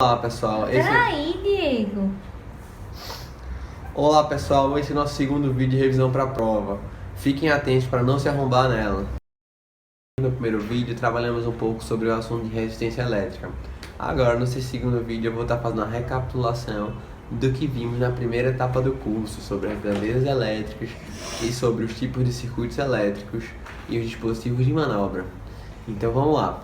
Olá pessoal, Peraí, Diego. Olá pessoal, esse é o nosso segundo vídeo de revisão para a prova. Fiquem atentos para não se arrombar nela. No primeiro vídeo trabalhamos um pouco sobre o assunto de resistência elétrica. Agora, nesse segundo vídeo, eu vou estar fazendo uma recapitulação do que vimos na primeira etapa do curso, sobre as grandezas elétricas e sobre os tipos de circuitos elétricos e os dispositivos de manobra. Então vamos lá.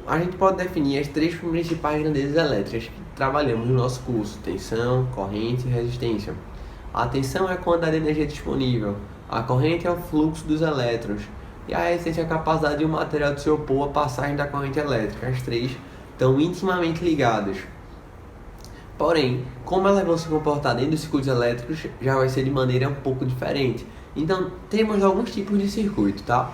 A gente pode definir as três principais grandezas elétricas que trabalhamos no nosso curso: tensão, corrente e resistência. A tensão é a quantidade de energia disponível, a corrente é o fluxo dos elétrons e a resistência é a capacidade de um material de se opor à passagem da corrente elétrica. As três estão intimamente ligadas. Porém, como elas vão se comportar dentro dos circuitos elétricos, já vai ser de maneira um pouco diferente. Então, temos alguns tipos de circuito, tá?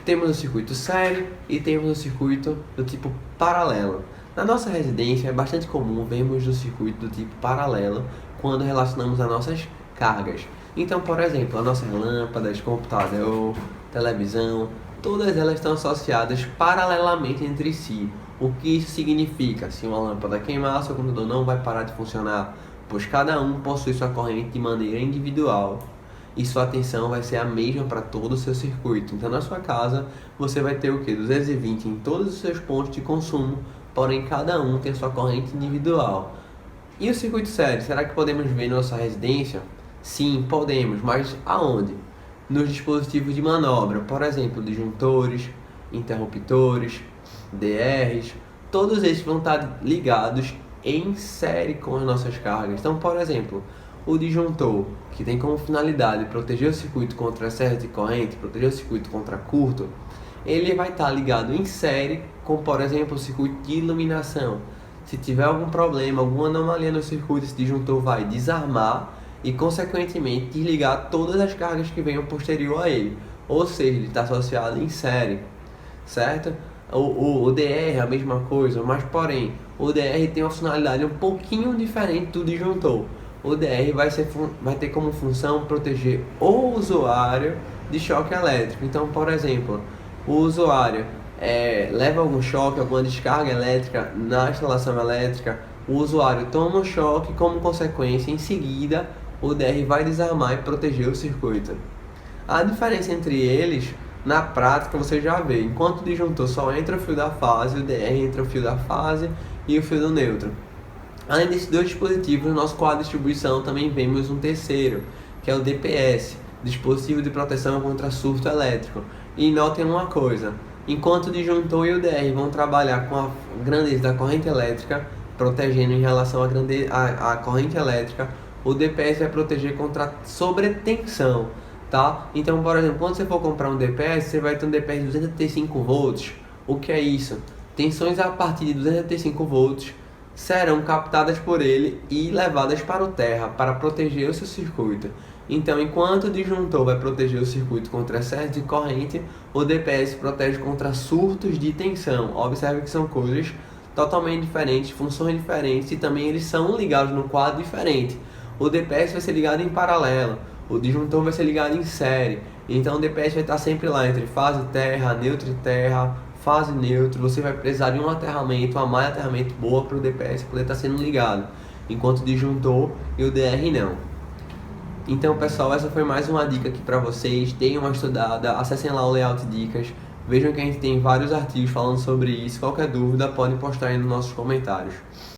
Temos o circuito série e temos o circuito do tipo paralelo. Na nossa residência é bastante comum vermos o circuito do tipo paralelo quando relacionamos as nossas cargas. Então, por exemplo, as nossas lâmpadas, computador, televisão, todas elas estão associadas paralelamente entre si. O que isso significa? Se uma lâmpada queimar, seu computador não vai parar de funcionar, pois cada um possui sua corrente de maneira individual e sua tensão vai ser a mesma para todo o seu circuito. Então, na sua casa, você vai ter o que? 220 em todos os seus pontos de consumo, porém cada um tem sua corrente individual. E o circuito série, será que podemos ver na nossa residência? Sim, podemos, mas aonde? Nos dispositivos de manobra, por exemplo, disjuntores, interruptores, DRs, todos esses vão estar ligados em série com as nossas cargas. Então, por exemplo, o disjuntor, que tem como finalidade proteger o circuito contra excesso de corrente, proteger o circuito contra curto, ele vai estar ligado em série com, por exemplo, o circuito de iluminação. Se tiver algum problema, alguma anomalia no circuito, esse disjuntor vai desarmar e, consequentemente, desligar todas as cargas que venham posterior a ele. Ou seja, ele está associado em série, certo? O DR é a mesma coisa, mas porém, o DR tem uma funcionalidade um pouquinho diferente do disjuntor. O DR vai ter como função proteger o usuário de choque elétrico. Então, por exemplo, o usuário leva algum choque, alguma descarga elétrica na instalação elétrica, o usuário toma um choque, como consequência, em seguida, o DR vai desarmar e proteger o circuito. A diferença entre eles, na prática, você já vê. Enquanto o disjuntor só entra o fio da fase, o DR entra o fio da fase e o fio do neutro. Além desses dois dispositivos, no nosso quadro de distribuição também vemos um terceiro, que é o DPS, Dispositivo de Proteção contra Surto Elétrico. E notem uma coisa, enquanto o disjuntor e o DR vão trabalhar com a grandeza da corrente elétrica, protegendo em relação à corrente elétrica, o DPS vai proteger contra sobretensão, tá? Então, por exemplo, quando você for comprar um DPS, você vai ter um DPS de 235 volts. O que é isso? Tensões a partir de 235 volts serão captadas por ele e levadas para o terra para proteger o seu circuito. Então, enquanto o disjuntor vai proteger o circuito contra excesso de corrente, o DPS protege contra surtos de tensão. Observe que são coisas totalmente diferentes, funções diferentes e também eles são ligados no quadro diferente. O DPS vai ser ligado em paralelo, o disjuntor vai ser ligado em série. Então, o DPS vai estar sempre lá entre fase terra, neutro e terra, fase neutro. Você vai precisar de um aterramento, uma malha de aterramento boa para o DPS poder estar sendo ligado, enquanto o disjuntor e o DR não. Então, pessoal, essa foi mais uma dica aqui para vocês. Deem uma estudada, acessem lá o Layout Dicas, vejam que a gente tem vários artigos falando sobre isso. Qualquer dúvida, podem postar aí nos nossos comentários.